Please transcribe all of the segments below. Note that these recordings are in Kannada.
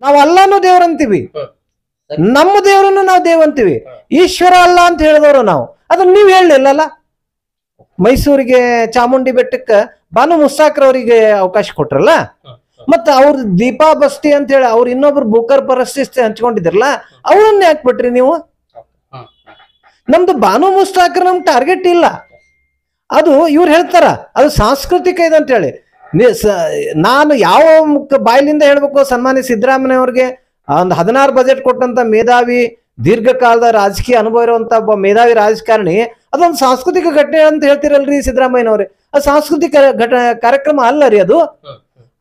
ನಾವು ಅಲ್ಲಾನು ದೇವ್ರಂತೀವಿ, ನಮ್ಮ ದೇವರನ್ನು ನಾವು ದೇವ್ ಅಂತೀವಿ. ಈಶ್ವರ ಅಲ್ಲ ಅಂತ ಹೇಳಿದವರು ನಾವು. ಅದನ್ನ ನೀವ್ ಹೇಳಲಿಲ್ಲಲ್ಲ. ಮೈಸೂರಿಗೆ ಚಾಮುಂಡಿ ಬೆಟ್ಟಕ್ಕೆ ಬಾನು ಮುಸ್ತಾಕ್ರ ಅವರಿಗೆ ಅವಕಾಶ ಕೊಟ್ರಲ್ಲ. ಮತ್ತ ಅವ್ರ ದೀಪಾ ಬಸ್ತಿ ಅಂತ ಹೇಳಿ ಅವ್ರು ಇನ್ನೊಬ್ರು ಬೂಕರ್ ಪರಿಸ್ಥಿತಿ ಹಂಚ್ಕೊಂಡಿದ್ರಲ್ಲ, ಅವನ್ನ ಯಾಕೆ ಬಿಟ್ರಿ ನೀವು? ನಮ್ದು ಬಾನು ಮುಸ್ತಾಕ್ರ ನಮ್ ಟಾರ್ಗೆಟ್ ಇಲ್ಲ. ಅದು ಇವ್ರು ಹೇಳ್ತಾರ ಅದು ಸಾಂಸ್ಕೃತಿಕ ಇದೆ ಅಂತ ಹೇಳಿ. ನಾನು ಯಾವ ಬಾಯಿಲಿಂದ ಹೇಳ್ಬೇಕು? ಸನ್ಮಾನ್ಯ ಸಿದ್ದರಾಮಯ್ಯ ಅವ್ರಿಗೆ ಒಂದು 16 ಬಜೆಟ್ ಕೊಟ್ಟಂತ ಮೇಧಾವಿ, ದೀರ್ಘಕಾಲದ ರಾಜಕೀಯ ಅನುಭವ ಇರುವಂತ ಒಬ್ಬ ಮೇಧಾವಿ ರಾಜಕಾರಣಿ ಅದೊಂದು ಸಾಂಸ್ಕೃತಿಕ ಘಟನೆ ಅಂತ ಹೇಳ್ತಿರಲ್ರಿ ಸಿದ್ದರಾಮಯ್ಯನವ್ರೆ. ಅದು ಸಾಂಸ್ಕೃತಿಕ ಕಾರ್ಯಕ್ರಮ ಅಲ್ಲ ರೀ ಅದು.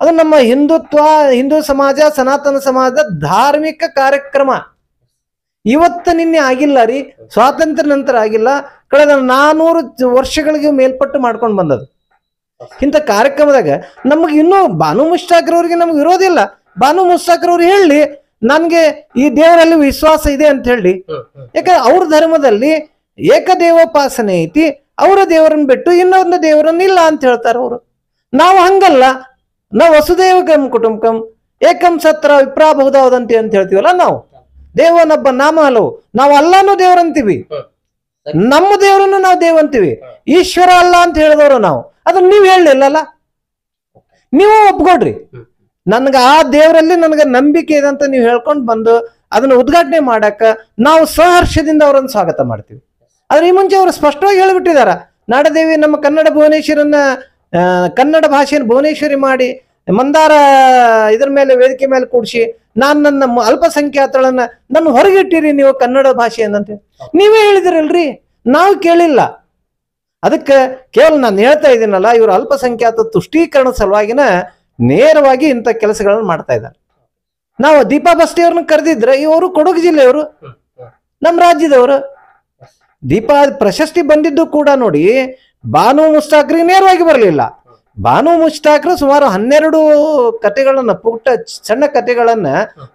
ಅದು ನಮ್ಮ ಹಿಂದುತ್ವ, ಹಿಂದೂ ಸಮಾಜ, ಸನಾತನ ಸಮಾಜದ ಧಾರ್ಮಿಕ ಕಾರ್ಯಕ್ರಮ. ಇವತ್ತ ನಿನ್ನೆ ಆಗಿಲ್ಲ ರೀ, ಸ್ವಾತಂತ್ರ್ಯ ನಂತರ ಆಗಿಲ್ಲ, ಕಳೆದ 400 ವರ್ಷಗಳಿಗೆ ಮೇಲ್ಪಟ್ಟು ಮಾಡ್ಕೊಂಡು ಬಂದದ್ದು. ಇಂಥ ಕಾರ್ಯಕ್ರಮದಾಗ ನಮಗೆ ಇನ್ನೂ ಬಾನು ಮುಸ್ತಾಕ್ರವ್ರಿಗೆ ನಮ್ಗೆ ವಿರೋಧಿಲ್ಲ. ಬಾನು ಮುಸ್ತಾಕ್ರವ್ರು ಹೇಳಿ ನನ್ಗೆ ಈ ದೇವರಲ್ಲಿ ವಿಶ್ವಾಸ ಇದೆ ಅಂತ ಹೇಳಿ. ಯಾಕಂದ್ರೆ ಅವ್ರ ಧರ್ಮದಲ್ಲಿ ಏಕದೇವೋಪಾಸನೆ ಐತಿ, ಅವರ ದೇವರನ್ನ ಬಿಟ್ಟು ಇನ್ನೊಂದು ದೇವರನ್ನ ಇಲ್ಲ ಅಂತ ಹೇಳ್ತಾರ ಅವರು. ನಾವು ಹಂಗಲ್ಲ, ನಾವು ವಸುದೇವ ಕುಟುಂಬಕಂ ಏಕಂ ಸತ್ರ ವಿಪ್ರಾಬಹುದಾವದಂತೆ ಅಂತ ಹೇಳ್ತೀವಲ್ಲ ನಾವು. ದೇವನೊಬ್ಬ ನಾಮ ಹಲವು. ನಾವು ಅಲ್ಲಾನು ದೇವ್ರಂತೀವಿ, ನಮ್ಮ ದೇವರನ್ನು ನಾವು ದೇವ್ ಅಂತೀವಿ. ಈಶ್ವರ ಅಲ್ಲ ಅಂತ ಹೇಳಿದವರು ನಾವು. ಅದನ್ನ ನೀವ್ ಹೇಳಲಿಲ್ಲಲ್ಲ. ನೀವು ಒಪ್ಕೊಡ್ರಿ, ನನ್ಗ ಆ ದೇವರಲ್ಲಿ ನನಗೆ ನಂಬಿಕೆ ಇದೆ ಅಂತ ನೀವು ಹೇಳ್ಕೊಂಡು ಬಂದು ಅದನ್ನ ಉದ್ಘಾಟನೆ ಮಾಡಕ ನಾವು ಸಹರ್ಷದಿಂದ ಅವರನ್ನು ಸ್ವಾಗತ ಮಾಡ್ತೀವಿ. ಆದ್ರೆ ಈ ಮುಂಚೆ ಅವರು ಸ್ಪಷ್ಟವಾಗಿ ಹೇಳಿಬಿಟ್ಟಿದಾರ, ನಾಡದೇವಿ ನಮ್ಮ ಕನ್ನಡ ಭುವನೇಶ್ವರನ್ನ, ಕನ್ನಡ ಭಾಷೆಯನ್ನು ಭುವನೇಶ್ವರಿ ಮಾಡಿ ಮಂದಾರ ಇದ್ರ ಮೇಲೆ ವೇದಿಕೆ ಮೇಲೆ ಕೂಡಿಸಿ ನನ್ನ ಅಲ್ಪಸಂಖ್ಯಾತಳನ್ನ ನನ್ನ ಹೊರಗಿಟ್ಟಿರಿ ನೀವು ಕನ್ನಡ ಭಾಷೆಯನ್ನಂತ ನೀವೇ ಹೇಳಿದಿರಲ್ರಿ, ನಾವು ಕೇಳಿಲ್ಲ. ಅದಕ್ಕೆ ಕೇವಲ ನಾನು ಹೇಳ್ತಾ ಇದ್ದೀನಲ್ಲ, ಇವರು ಅಲ್ಪಸಂಖ್ಯಾತ ತುಷ್ಟೀಕರಣ ಸಲುವಾಗಿನ ನೇರವಾಗಿ ಇಂಥ ಕೆಲಸಗಳನ್ನು ಮಾಡ್ತಾ ಇದ್ದಾರೆ. ನಾವು ದೀಪಾ ಬಸ್ತಿ ಅವ್ರನ್ನ ಕರೆದಿದ್ರೆ ಇವರು ಕೊಡಗು ಜಿಲ್ಲೆಯವರು, ನಮ್ಮ ರಾಜ್ಯದವರು. ದೀಪಾ ಪ್ರಶಸ್ತಿ ಬಂದಿದ್ದು ಕೂಡ ನೋಡಿ ಬಾನು ಮುಸ್ತಾಕ್ರಿಗೆ ನೇರವಾಗಿ ಬರಲಿಲ್ಲ. ಬಾನು ಮುಸ್ತಾಕ್ರು ಸುಮಾರು 12 ಕಥೆಗಳನ್ನ, ಪುಟ್ಟ ಸಣ್ಣ ಕಥೆಗಳನ್ನ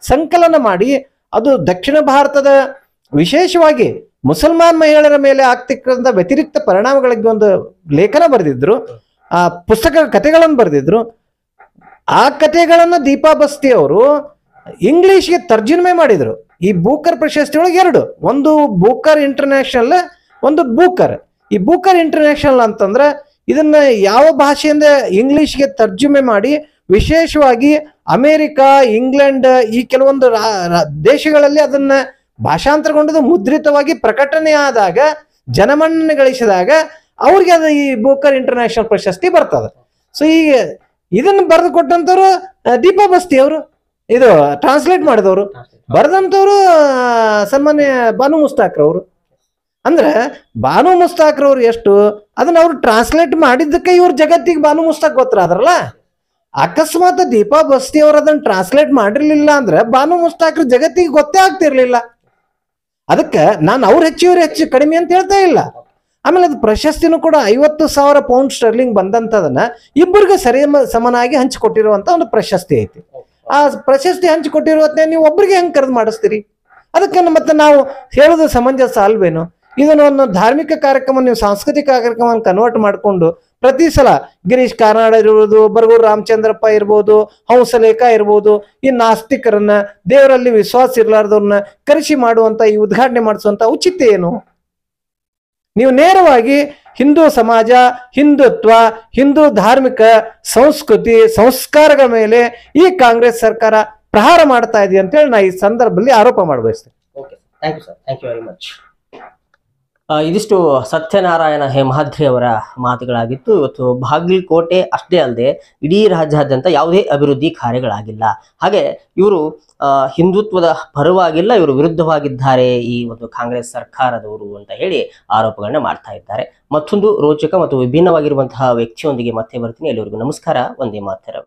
ಸಂಕಲನ ಮಾಡಿ ಅದು ದಕ್ಷಿಣ ಭಾರತದ ವಿಶೇಷವಾಗಿ ಮುಸಲ್ಮಾನ್ ಮಹಿಳೆಯರ ಮೇಲೆ ಆಗ್ತಿಕ್ಕಂಥ ವ್ಯತಿರಿಕ್ತ ಪರಿಣಾಮಗಳಿಗೆ ಒಂದು ಲೇಖನ ಬರೆದಿದ್ರು, ಆ ಪುಸ್ತಕ ಕಥೆಗಳನ್ನು ಬರೆದಿದ್ರು. ಆ ಕಥೆಗಳನ್ನ ದೀಪಾ ಬಸ್ತಿ ಅವರು ಇಂಗ್ಲಿಷ್ಗೆ ತರ್ಜುಮೆ ಮಾಡಿದ್ರು. ಈ ಬೂಕರ್ ಪ್ರಶಸ್ತಿ ಒಳಗೆ 2, ಒಂದು ಬೂಕರ್ ಇಂಟರ್ನ್ಯಾಷನಲ್, ಒಂದು ಬೂಕರ್. ಈ ಬೂಕರ್ ಇಂಟರ್ನ್ಯಾಷನಲ್ ಅಂತಂದ್ರೆ ಇದನ್ನ ಯಾವ ಭಾಷೆಯಿಂದ ಇಂಗ್ಲಿಷ್ಗೆ ತರ್ಜುಮೆ ಮಾಡಿ ವಿಶೇಷವಾಗಿ ಅಮೆರಿಕ, ಇಂಗ್ಲೆಂಡ್ ಈ ಕೆಲವೊಂದು ದೇಶಗಳಲ್ಲಿ ಅದನ್ನ ಭಾಷಾಂತರಗೊಂಡು ಮುದ್ರಿತವಾಗಿ ಪ್ರಕಟಣೆ ಆದಾಗ, ಜನಮನ್ನಣೆ ಗಳಿಸಿದಾಗ ಅವ್ರಿಗೆ ಅದು ಈ ಬೂಕರ್ ಇಂಟರ್ನ್ಯಾಷನಲ್ ಪ್ರಶಸ್ತಿ ಬರ್ತದೆ. ಸೊ ಈಗ ಇದನ್ನ ಬರೆದು ಕೊಟ್ಟಂತವ್ರು ದೀಪಾ ಬಸ್ತಿ ಅವರು, ಇದು ಟ್ರಾನ್ಸ್ಲೇಟ್ ಮಾಡಿದವರು, ಬರೆದಂತವ್ರು ಸನ್ಮಾನ್ಯ ಬಾನು ಮುಸ್ತಾಕ್ರವರು. ಅಂದ್ರೆ ಬಾನು ಮುಸ್ತಾಕ್ರವ್ರು ಎಷ್ಟು ಅದನ್ನ ಅವ್ರು ಟ್ರಾನ್ಸ್ಲೇಟ್ ಮಾಡಿದ್ದಕ್ಕೆ ಇವ್ರ ಜಗತ್ತಿಗೆ ಬಾನು ಮುಸ್ತಾಕ್ ಗೊತ್ತಾದ್ರಲ್ಲ. ಅಕಸ್ಮಾತ್ ದೀಪಾ ಬಸ್ತಿ ಅವ್ರು ಅದನ್ನ ಟ್ರಾನ್ಸ್ಲೇಟ್ ಮಾಡಿರ್ಲಿಲ್ಲ ಅಂದ್ರೆ ಬಾನು ಮುಸ್ತಾಕ್ರ ಜಗತ್ತಿಗೆ ಗೊತ್ತೇ ಆಗ್ತಿರ್ಲಿಲ್ಲ. ಅದಕ್ಕೆ ನಾನು ಅವ್ರು ಹೆಚ್ಚು ಇವ್ರು ಹೆಚ್ಚು ಕಡಿಮೆ ಅಂತ ಹೇಳ್ತಾ ಇಲ್ಲ. ಆಮೇಲೆ ಅದು ಪ್ರಶಸ್ತಿನೂ ಕೂಡ 50,000 ಪೌಂಡ್ ಸ್ಟರ್ಲಿಂಗ್ ಬಂದಂತದನ್ನ ಇಬ್ಬರಿಗೆ ಸಮನಾಗಿ ಹಂಚಿಕೊಟ್ಟಿರುವಂತ ಒಂದು ಪ್ರಶಸ್ತಿ ಐತಿ. ಆ ಪ್ರಶಸ್ತಿ ಹಂಚಿಕೊಟ್ಟಿರುವಂತೆ ನೀವು ಒಬ್ಬರಿಗೆ ಹೆಂಗ್ ಕರೆದು ಮಾಡಿಸ್ತೀರಿ? ಅದಕ್ಕೆ ಮತ್ತೆ ನಾವು ಹೇಳೋದು ಸಮಂಜಸ ಅಲ್ವೇನು? ಇದನ್ನ ಒಂದು ಧಾರ್ಮಿಕ ಕಾರ್ಯಕ್ರಮ ನೀವು ಸಾಂಸ್ಕೃತಿಕ ಕಾರ್ಯಕ್ರಮ ಕನ್ವರ್ಟ್ ಮಾಡಿಕೊಂಡು ಪ್ರತಿ ಸಲ ಗಿರೀಶ್ ಕಾರ್ನಾಡ್ ಇರ್ಬೋದು, ಬರಗೂರು ರಾಮಚಂದ್ರಪ್ಪ ಇರ್ಬೋದು, ಹಂಸಲೇಖ ಇರ್ಬೋದು, ಈ ನಾಸ್ತಿಕರನ್ನ, ದೇವರಲ್ಲಿ ವಿಶ್ವಾಸ ಇರ್ಲಾರ್ದವ್ರನ್ನ ಕರೆಸಿ ಮಾಡುವಂತ ಈ ಉದ್ಘಾಟನೆ ಮಾಡಿಸುವಂತ ಔಚಿತ್ಯ ಏನು? ನೀವು ನೇರವಾಗಿ ಹಿಂದೂ ಸಮಾಜ, ಹಿಂದುತ್ವ, ಹಿಂದೂ ಧಾರ್ಮಿಕ ಸಂಸ್ಕೃತಿ, ಸಂಸ್ಕಾರಗಳ ಮೇಲೆ ಈ ಕಾಂಗ್ರೆಸ್ ಸರ್ಕಾರ ಪ್ರಹಾರ ಮಾಡ್ತಾ ಇದೆ ಅಂತ ಹೇಳಿ ನಾ ಈ ಸಂದರ್ಭದಲ್ಲಿ ಆರೋಪ ಮಾಡಬಯಸ್ತೇನೆ. Thank you sir, thank you very much. ಇದಿಷ್ಟು ಸತ್ಯನಾರಾಯಣ ಹೇಮಾದ್ರಿ ಅವರ ಮಾತುಗಳಾಗಿತ್ತು. ಇವತ್ತು ಬಾಗಲಕೋಟೆ ಅಷ್ಟೇ ಅಲ್ಲದೆ ಇಡೀ ರಾಜ್ಯಾದ್ಯಂತ ಯಾವುದೇ ಅಭಿವೃದ್ಧಿ ಕಾರ್ಯಗಳಾಗಿಲ್ಲ. ಹಾಗೆ ಇವರು ಹಿಂದುತ್ವದ ಪರವಾಗಿಲ್ಲ, ಇವರು ವಿರುದ್ಧವಾಗಿದ್ದಾರೆ ಈ ಒಂದು ಕಾಂಗ್ರೆಸ್ ಸರ್ಕಾರದವರು ಅಂತ ಹೇಳಿ ಆರೋಪಗಳನ್ನ ಮಾಡ್ತಾ ಇದ್ದಾರೆ. ಮತ್ತೊಂದು ರೋಚಕ ಮತ್ತು ವಿಭಿನ್ನವಾಗಿರುವಂತಹ ವ್ಯಕ್ತಿಯೊಂದಿಗೆ ಮತ್ತೆ ಬರ್ತೀನಿ. ಎಲ್ಲರಿಗೂ ನಮಸ್ಕಾರ. ವಂದೇ ಮಾತರಂ.